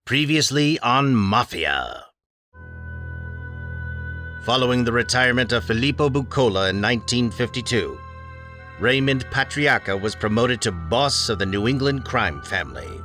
Previously on Mafia. Following the retirement of Filippo Buccola in 1952, Raymond Patriarca was promoted to boss of the New England crime family.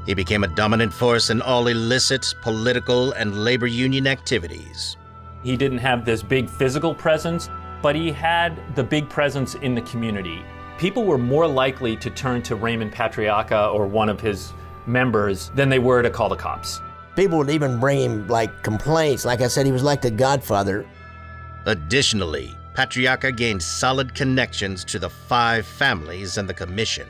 He became a dominant force in all illicit, political, and labor union activities. He didn't have this big physical presence, but he had the big presence in the community. People were more likely to turn to Raymond Patriarca or one of his members than they were to call the cops. People would even bring him complaints. Like I said, he was like the godfather. Additionally, Patriarca gained solid connections to the 5 families and the commission.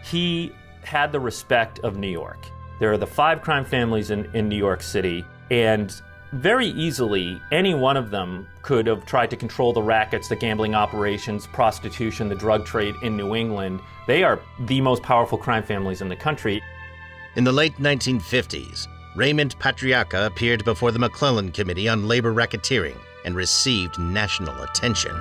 He had the respect of New York. There are the 5 crime families in New York City, and very easily, any one of them could have tried to control the rackets, the gambling operations, prostitution, the drug trade in New England. They are the most powerful crime families in the country. In the late 1950s, Raymond Patriarca appeared before the McClellan Committee on Labor Racketeering and received national attention.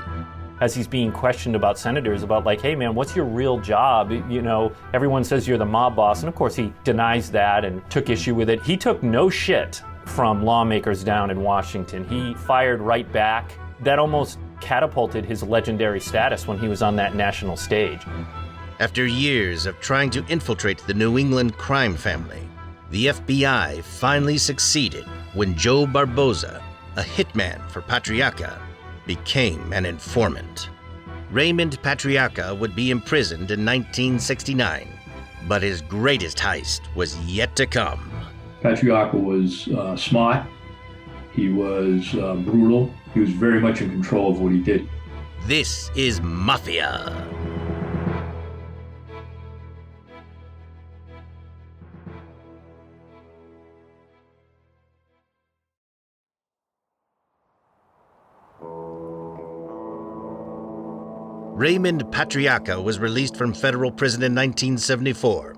As he's being questioned about senators about hey man, what's your real job? You know, everyone says you're the mob boss. And of course he denies that and took issue with it. He took no shit from lawmakers down in Washington. He fired right back. That almost catapulted his legendary status when he was on that national stage. After years of trying to infiltrate the New England crime family, the FBI finally succeeded when Joe Barboza, a hitman for Patriarca, became an informant. Raymond Patriarca would be imprisoned in 1969, but his greatest heist was yet to come. Patriarca was smart, he was brutal, he was very much in control of what he did. This is Mafia. Raymond Patriarca was released from federal prison in 1974,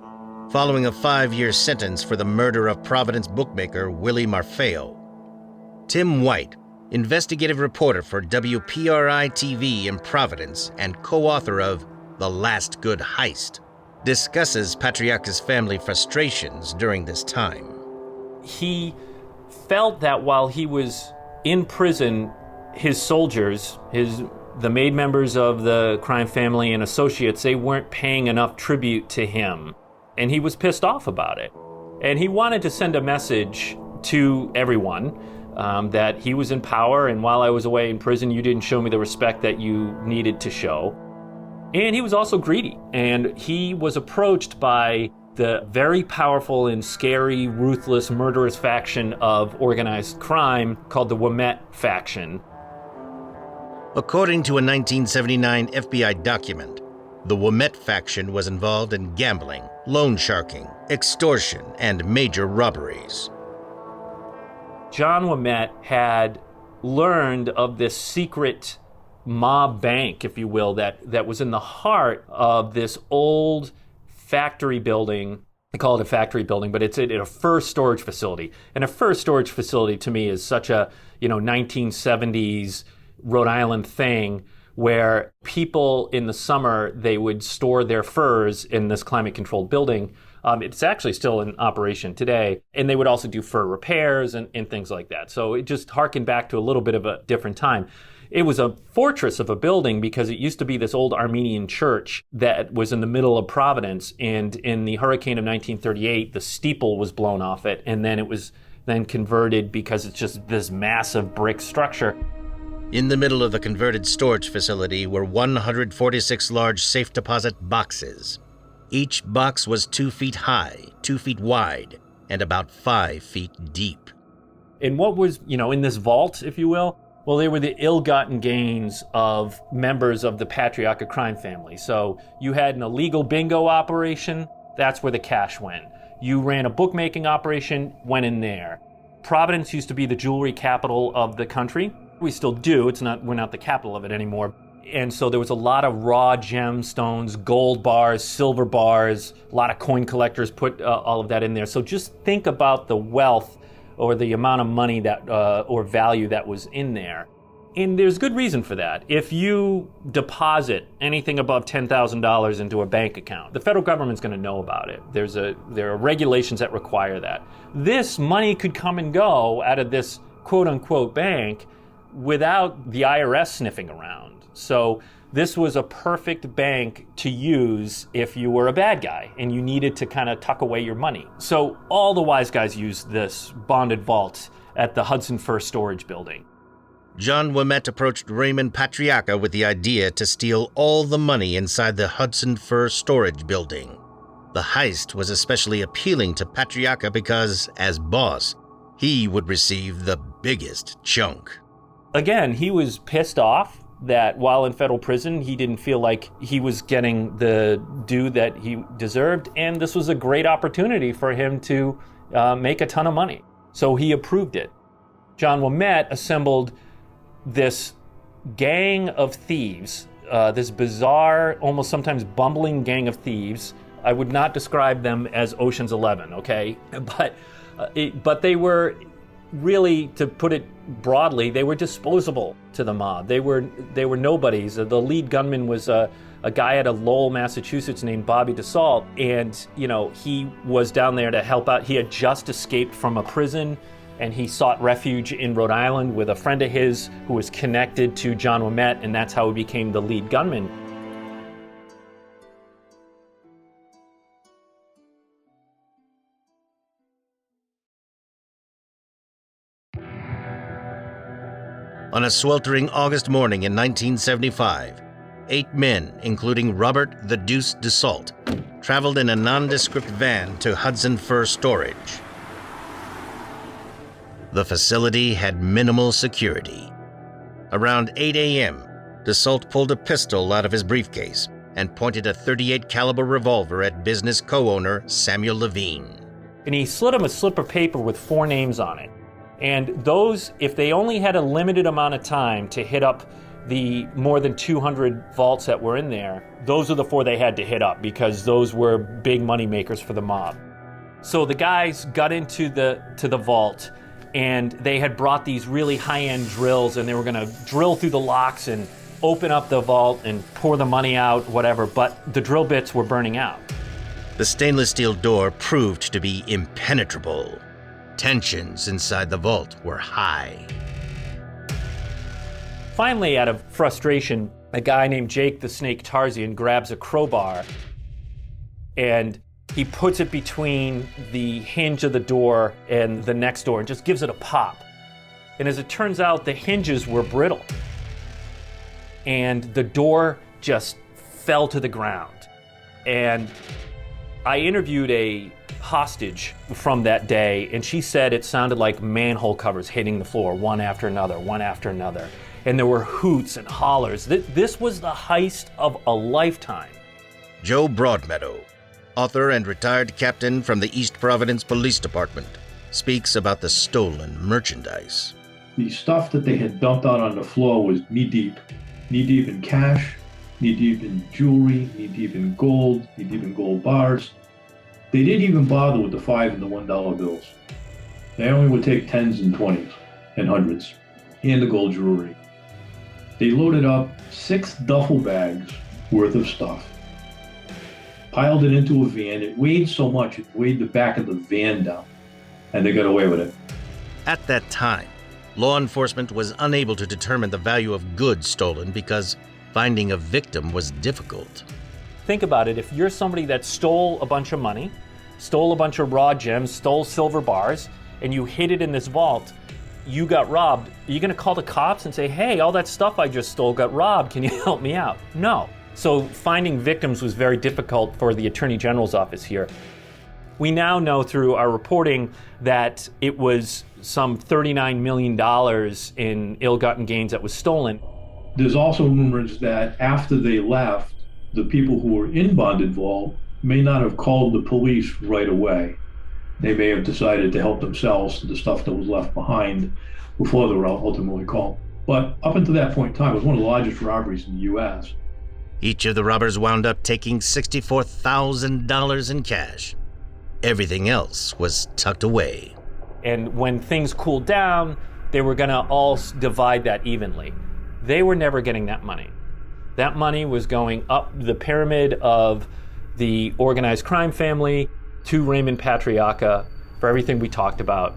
following a 5-year sentence for the murder of Providence bookmaker Willie Marfeo. Tim White, investigative reporter for WPRI-TV in Providence and co-author of The Last Good Heist, discusses Patriarca's family frustrations during this time. He felt that while he was in prison, his soldiers, the maid members of the crime family and associates, they weren't paying enough tribute to him. And he was pissed off about it. And he wanted to send a message to everyone that he was in power, and while I was away in prison, you didn't show me the respect that you needed to show. And he was also greedy. And he was approached by the very powerful and scary, ruthless, murderous faction of organized crime called the Wilmette faction. According to a 1979 FBI document, the Wilmette faction was involved in gambling, loan sharking, extortion, and major robberies. John Wilmette had learned of this secret mob bank, if you will, that was in the heart of this old factory building. They call it a factory building, but it's a fur storage facility. And a fur storage facility to me is such a 1970s Rhode Island thing where people in the summer, they would store their furs in this climate-controlled building. It's actually still in operation today. And they would also do fur repairs and things like that. So it just harkened back to a little bit of a different time. It was a fortress of a building because it used to be this old Armenian church that was in the middle of Providence. And in the hurricane of 1938, the steeple was blown off it. And then it was then converted because it's just this massive brick structure. In the middle of the converted storage facility were 146 large safe deposit boxes. Each box was 2 feet high, 2 feet wide, and about 5 feet deep. And what was, in this vault, if you will, well, they were the ill-gotten gains of members of the Patriarca crime family. So you had an illegal bingo operation, that's where the cash went. You ran a bookmaking operation, went in there. Providence used to be the jewelry capital of the country. We still do. We're not the capital of it anymore. And so there was a lot of raw gemstones, gold bars, silver bars, a lot of coin collectors put all of that in there. So just think about the wealth or the amount of money that or value that was in there. And there's good reason for that. If you deposit anything above $10,000 into a bank account, the federal government's going to know about it. There are regulations that require that. This money could come and go out of this quote-unquote bank without the IRS sniffing around. So this was a perfect bank to use if you were a bad guy and you needed to kind of tuck away your money. So all the wise guys used this bonded vault at the Hudson First Storage Building. John Ouimet approached Raymond Patriarca with the idea to steal all the money inside the Hudson Fur Storage Building. The heist was especially appealing to Patriarca because, as boss, he would receive the biggest chunk. Again, he was pissed off that while in federal prison, he didn't feel like he was getting the due that he deserved, and this was a great opportunity for him to make a ton of money. So he approved it. John Ouimet assembled this gang of thieves, this bizarre, almost sometimes bumbling gang of thieves. I would not describe them as Ocean's 11, okay? But they were really, to put it broadly, they were disposable to the mob. They were nobodies. The lead gunman was a guy out of Lowell, Massachusetts named Bobby DeSalt, and he was down there to help out. He had just escaped from a prison, and he sought refuge in Rhode Island with a friend of his who was connected to John Ouimet, and that's how he became the lead gunman. On a sweltering August morning in 1975, 8 men, including Robert the Deuce DeSalt, traveled in a nondescript van to Hudson Fur Storage. The facility had minimal security. Around 8 a.m., DeSalt pulled a pistol out of his briefcase and pointed a .38 caliber revolver at business co-owner Samuel Levine. And he slid him a slip of paper with 4 names on it. And those, if they only had a limited amount of time to hit up the more than 200 vaults that were in there, those are the 4 they had to hit up because those were big money makers for the mob. So the guys got into the vault, and they had brought these really high-end drills, and they were going to drill through the locks and open up the vault and pour the money out, whatever, but the drill bits were burning out. The stainless steel door proved to be impenetrable. Tensions inside the vault were high. Finally, out of frustration, a guy named Jake the Snake Tarzian grabs a crowbar and he puts it between the hinge of the door and the next door and just gives it a pop. And as it turns out, the hinges were brittle. And the door just fell to the ground. And I interviewed a hostage from that day, and she said it sounded like manhole covers hitting the floor one after another, one after another. And there were hoots and hollers. This was the heist of a lifetime. Joe Broadmeadow, author and retired captain from the East Providence Police Department, speaks about the stolen merchandise. The stuff that they had dumped out on the floor was knee-deep in cash, knee-deep in jewelry, knee-deep in gold bars. They didn't even bother with the $5 and the $1 bills. They only would take 10s and 20s and 100s and the gold jewelry. They loaded up 6 duffel bags worth of stuff, piled it into a van. It weighed so much, it weighed the back of the van down, and they got away with it. At that time, law enforcement was unable to determine the value of goods stolen because finding a victim was difficult. Think about it. If you're somebody that stole a bunch of money, stole a bunch of raw gems, stole silver bars, and you hid it in this vault, you got robbed, are you going to call the cops and say, hey, all that stuff I just stole got robbed, can you help me out? No. So finding victims was very difficult for the Attorney General's office here. We now know through our reporting that it was some $39 million in ill-gotten gains that was stolen. There's also rumors that after they left, the people who were in bonded vault may not have called the police right away. They may have decided to help themselves to the stuff that was left behind before they were ultimately called. But up until that point in time, it was one of the largest robberies in the U.S. Each of the robbers wound up taking $64,000 in cash. Everything else was tucked away. And when things cooled down, they were going to all divide that evenly. they were never getting that money. That money was going up the pyramid of the organized crime family to Raymond Patriarca for everything we talked about.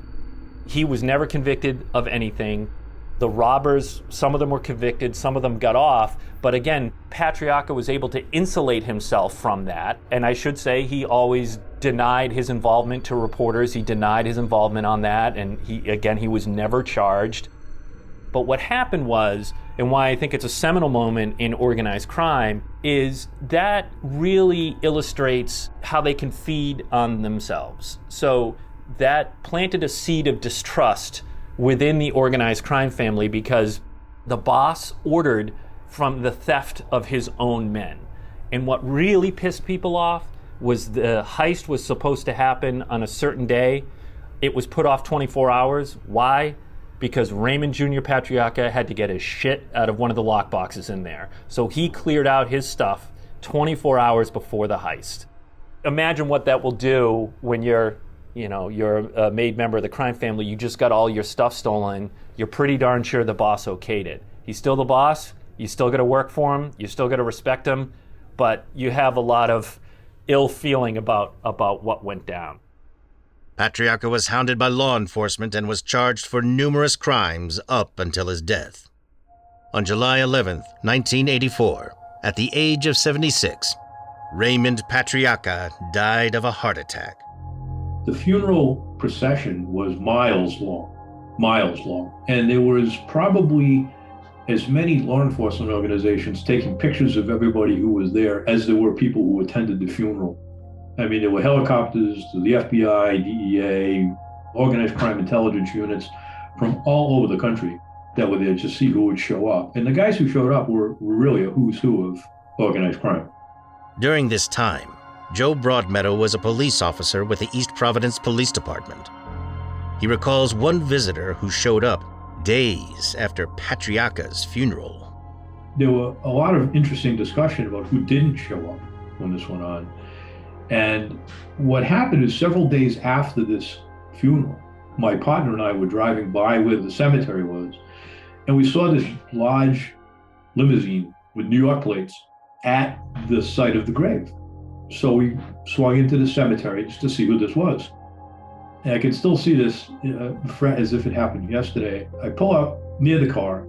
He was never convicted of anything. The robbers, some of them were convicted, some of them got off. But again, Patriarca was able to insulate himself from that. And I should say he always denied his involvement to reporters. He denied his involvement on that. And he was never charged. But what happened was, and why I think it's a seminal moment in organized crime, is that really illustrates how they can feed on themselves. So that planted a seed of distrust within the organized crime family because the boss ordered from the theft of his own men. And what really pissed people off was the heist was supposed to happen on a certain day. It was put off 24 hours. Why? Because Raymond Jr. Patriarca had to get his shit out of one of the lockboxes in there. So he cleared out his stuff 24 hours before the heist. Imagine what that will do when you're a made member of the crime family. You just got all your stuff stolen. You're pretty darn sure the boss okayed it. He's still the boss. You still got to work for him. You still got to respect him. But you have a lot of ill feeling about what went down. Patriarca was hounded by law enforcement and was charged for numerous crimes up until his death. On July 11th, 1984, at the age of 76, Raymond Patriarca died of a heart attack. The funeral procession was miles long, and there was probably as many law enforcement organizations taking pictures of everybody who was there as there were people who attended the funeral. I mean, there were helicopters, the FBI, DEA, organized crime intelligence units from all over the country that were there to see who would show up. And the guys who showed up were really a who's who of organized crime. During this time, Joe Broadmeadow was a police officer with the East Providence Police Department. He recalls one visitor who showed up days after Patriarca's funeral. There were a lot of interesting discussion about who didn't show up when this went on. And what happened is several days after this funeral, my partner and I were driving by where the cemetery was, and we saw this large limousine with New York plates at the site of the grave. So we swung into the cemetery just to see who this was. And I can still see this as if it happened yesterday. I pull up near the car,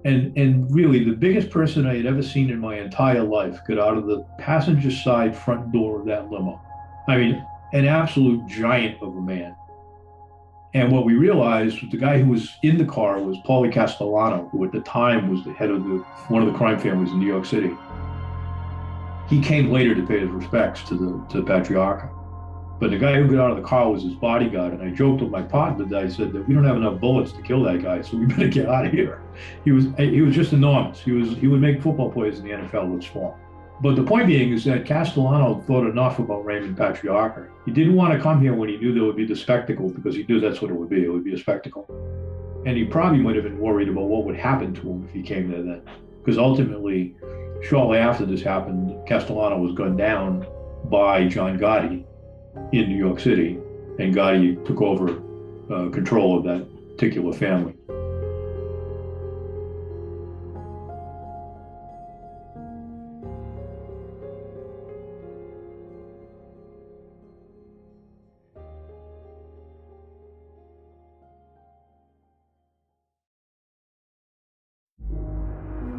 and really the biggest person I had ever seen in my entire life got out of the passenger side front door of that limo. I mean, an absolute giant of a man. And what we realized was the guy who was in the car was Paulie Castellano, who at the time was the head of one of the crime families in New York City. He came later to pay his respects to Patriarca. But the guy who got out of the car was his bodyguard, and I joked with my partner that I said that we don't have enough bullets to kill that guy, so we better get out of here. He was just enormous. He would make football players in the NFL look small. But the point being is that Castellano thought enough about Raymond Patriarca. He didn't want to come here when he knew there would be the spectacle, because he knew that's what it would be. It would be a spectacle. And he probably might have been worried about what would happen to him if he came there then. Because ultimately, shortly after this happened, Castellano was gunned down by John Gotti in New York City, and Gotti took over control of that particular family.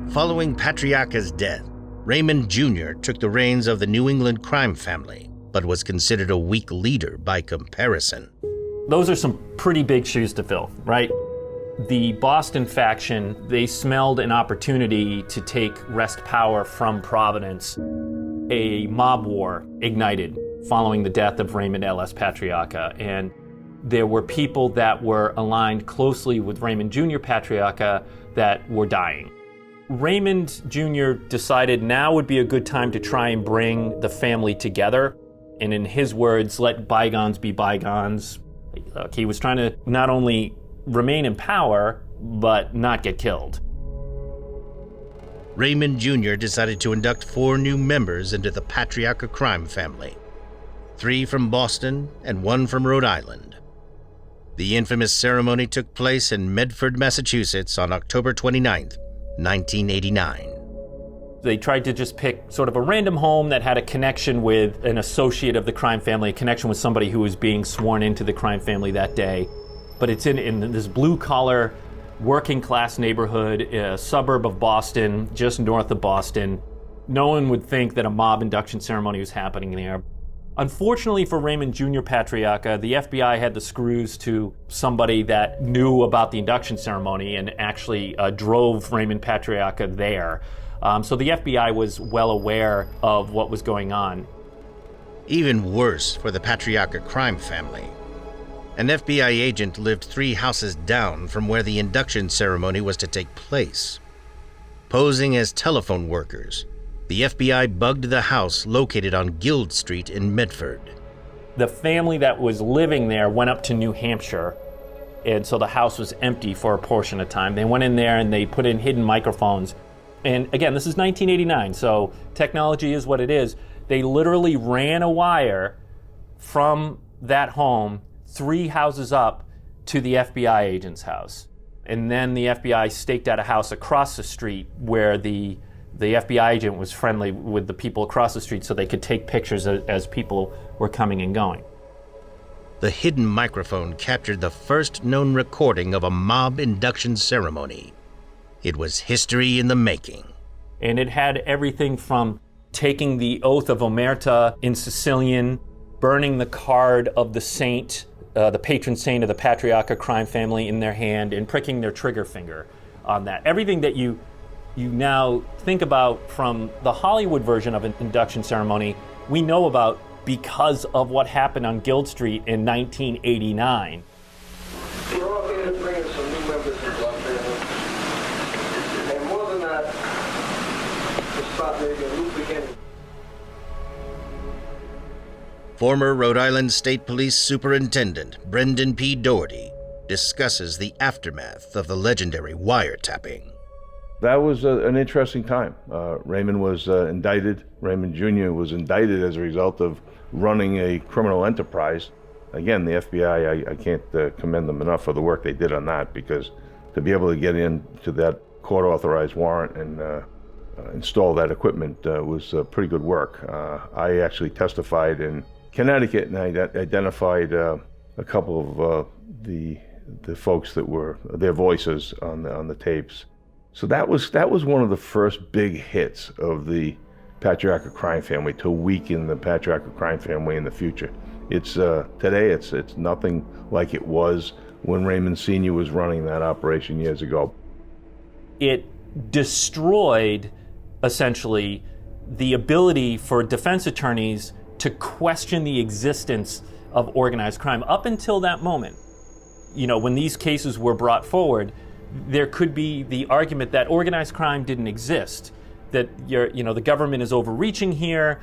Following Patriarca's death, Raymond Jr. took the reins of the New England crime family, but was considered a weak leader by comparison. Those are some pretty big shoes to fill, right? The Boston faction, they smelled an opportunity to take wrest power from Providence. A mob war ignited following the death of Raymond L.S. Patriarca, and there were people that were aligned closely with Raymond Jr. Patriarca that were dying. Raymond Jr. decided now would be a good time to try and bring the family together. And in his words, let bygones be bygones. Look, he was trying to not only remain in power, but not get killed. Raymond Jr. decided to induct 4 new members into the Patriarca crime family, 3 from Boston and 1 from Rhode Island. The infamous ceremony took place in Medford, Massachusetts on October 29th, 1989. They tried to just pick sort of a random home that had a connection with an associate of the crime family, a connection with somebody who was being sworn into the crime family that day. But it's in this blue-collar, working-class neighborhood, a suburb of Boston, just north of Boston. No one would think that a mob induction ceremony was happening there. Unfortunately for Raymond Jr. Patriarca, the FBI had the screws to somebody that knew about the induction ceremony and actually drove Raymond Patriarca there. So the FBI was well aware of what was going on. Even worse for the Patriarca crime family. An FBI agent lived 3 houses down from where the induction ceremony was to take place. Posing as telephone workers, the FBI bugged the house located on Guild Street in Medford. The family that was living there went up to New Hampshire, and so the house was empty for a portion of time. They went in there and they put in hidden microphones. And again, this is 1989, so technology is what it is. They literally ran a wire from that home 3 houses up to the FBI agent's house. And then the FBI staked out a house across the street where the FBI agent was friendly with the people across the street so they could take pictures as people were coming and going. The hidden microphone captured the first known recording of a mob induction ceremony. It was history in the making. And it had everything from taking the oath of omerta in Sicilian, burning the card of the saint, the patron saint of the Patriarca crime family in their hand, and pricking their trigger finger on that. Everything that you now think about from the Hollywood version of an induction ceremony, we know about because of what happened on Guild Street in 1989. We're all here to bring in some new members of the family. And more than that, to start maybe a new beginning. Former Rhode Island State Police Superintendent Brendan P. Doherty discusses the aftermath of the legendary wiretapping. That was an interesting time. Raymond was indicted. Raymond Jr. was indicted as a result of running a criminal enterprise. Again, the FBI, I can't commend them enough for the work they did on that, because to be able to get into that court-authorized warrant and install that equipment was pretty good work. I actually testified in Connecticut, and I identified a couple of the folks that were their voices on the tapes. So that was one of the first big hits of the Patriarca crime family to weaken the Patriarca crime family in the future. It's today it's nothing like it was when Raymond Sr. was running that operation years ago. It destroyed essentially the ability for defense attorneys to question the existence of organized crime. Up until that moment, when these cases were brought forward, there could be the argument that organized crime didn't exist, that the government is overreaching here,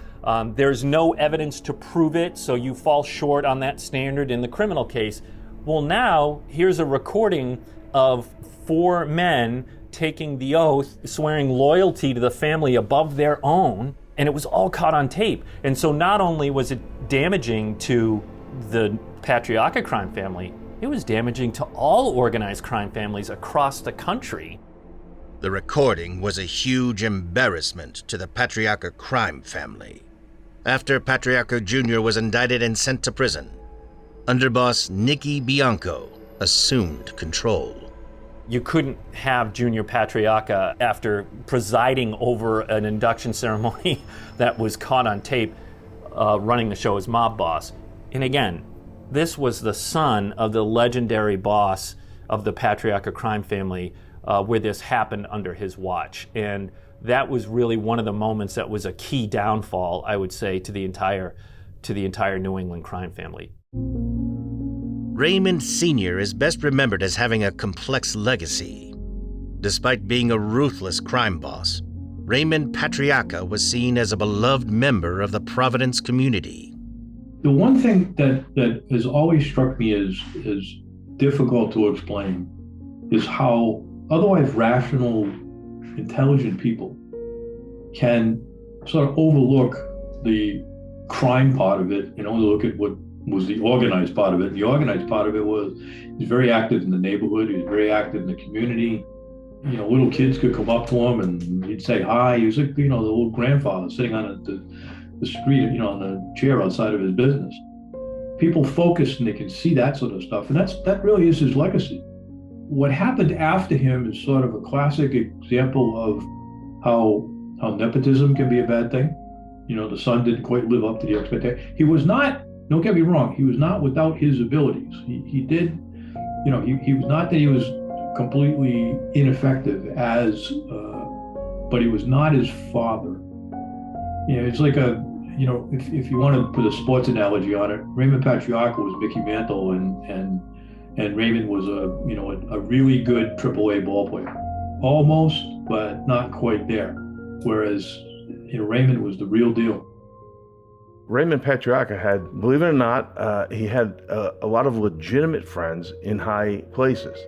there's no evidence to prove it, so you fall short on that standard in the criminal case. Well, now, here's a recording of 4 men taking the oath, swearing loyalty to the family above their own, and it was all caught on tape. And so not only was it damaging to the Patriarca crime family, it was damaging to all organized crime families across the country. The recording was a huge embarrassment to the Patriarca crime family. After Patriarca Jr. was indicted and sent to prison, underboss Nicky Bianco assumed control. You couldn't have Junior Patriarca, after presiding over an induction ceremony that was caught on tape, running the show as mob boss. And again, this was the son of the legendary boss of the Patriarca crime family, where this happened under his watch. And that was really one of the moments that was a key downfall, I would say, to the entire New England crime family. Raymond Sr. is best remembered as having a complex legacy. Despite being a ruthless crime boss, Raymond Patriarca was seen as a beloved member of the Providence community. The one thing that has always struck me as difficult to explain is how otherwise rational, intelligent people can sort of overlook the crime part of it and only look at what was the organized part of it. The organized part of it was he's very active in the neighborhood, he's very active in the community. Little kids could come up to him and he'd say hi. He was like, the old grandfather sitting on the street, on the chair outside of his business. People focus and they can see that sort of stuff. And that really is his legacy. What happened after him is sort of a classic example of how nepotism can be a bad thing. The son didn't quite live up to the expectation. He was not, don't get me wrong, he was not without his abilities. He did, he was not that he was completely ineffective but he was not his father. It's like if you want to put a sports analogy on it, Raymond Patriarca was Mickey Mantle and Raymond was a really good AAA ball player. Almost, but not quite there. Whereas, Raymond was the real deal. Raymond Patriarca had, believe it or not, he had a lot of legitimate friends in high places.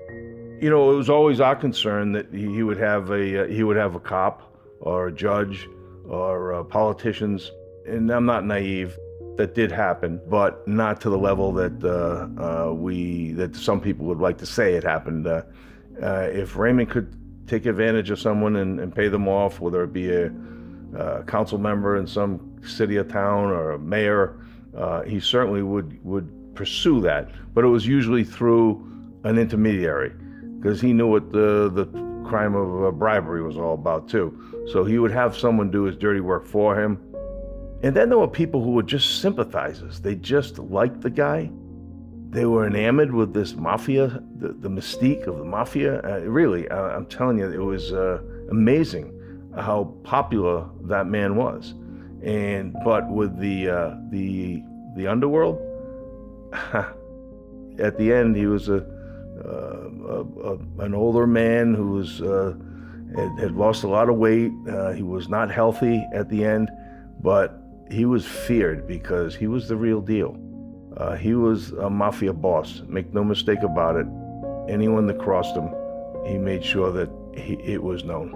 It was always our concern that he would have a cop or a judge or politicians, and I'm not naive. That did happen, but not to the level that that some people would like to say it happened. If Raymond could take advantage of someone and pay them off, whether it be a council member in some city or town or a mayor, he certainly would pursue that. But it was usually through an intermediary, because he knew what the crime of bribery was all about too. So he would have someone do his dirty work for him. And then there were people who were just sympathizers. They just liked the guy. They were enamored with this mafia, the mystique of the mafia. Really, I'm telling you, it was amazing how popular that man was. But with the underworld, at the end, he was an older man who was had lost a lot of weight. He was not healthy at the end, but he was feared because he was the real deal. He was a mafia boss, make no mistake about it. Anyone that crossed him, he made sure that it was known.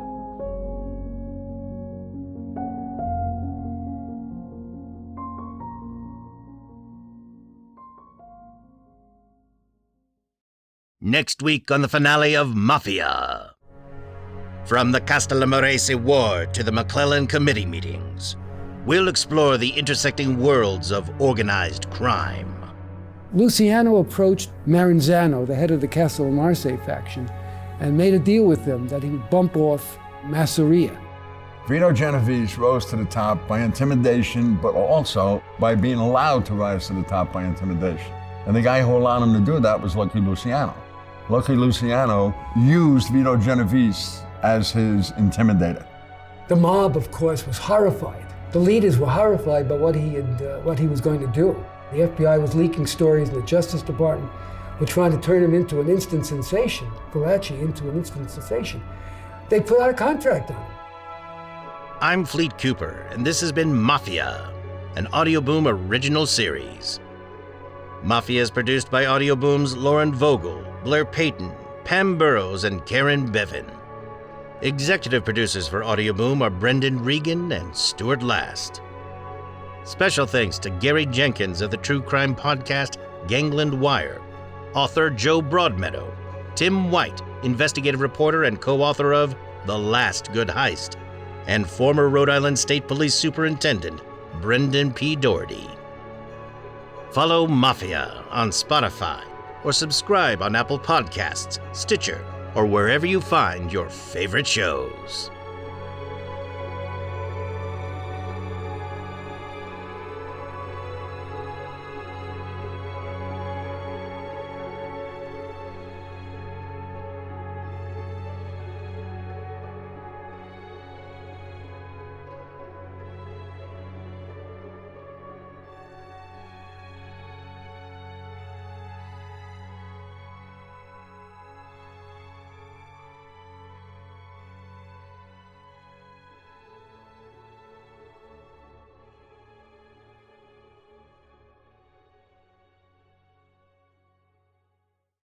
Next week on the finale of Mafia. From the Castellammare War to the McClellan Committee meetings, we'll explore the intersecting worlds of organized crime. Luciano approached Maranzano, the head of the Castellammare faction, and made a deal with them that he would bump off Masseria. Vito Genovese rose to the top by intimidation, but also by being allowed to rise to the top by intimidation. And the guy who allowed him to do that was Lucky Luciano. Lucky Luciano used Vito Genovese as his intimidator. The mob, of course, was horrified. The leaders were horrified by what he was going to do. The FBI was leaking stories, and the Justice Department were trying to turn him into an instant sensation, Galachi into an instant sensation. They put out a contract on him. I'm Fleet Cooper, and this has been Mafia, an Audio Boom original series. Mafia is produced by Audio Boom's Lauren Vogel, Blair Payton, Pam Burrows, and Karen Bevan. Executive producers for Audio Boom are Brendan Regan and Stuart Last. Special thanks to Gary Jenkins of the true crime podcast Gangland Wire, author Joe Broadmeadow, Tim White, investigative reporter and co-author of The Last Good Heist, and former Rhode Island State Police Superintendent Brendan P. Doherty. Follow Mafia on Spotify or subscribe on Apple Podcasts, Stitcher, or wherever you find your favorite shows.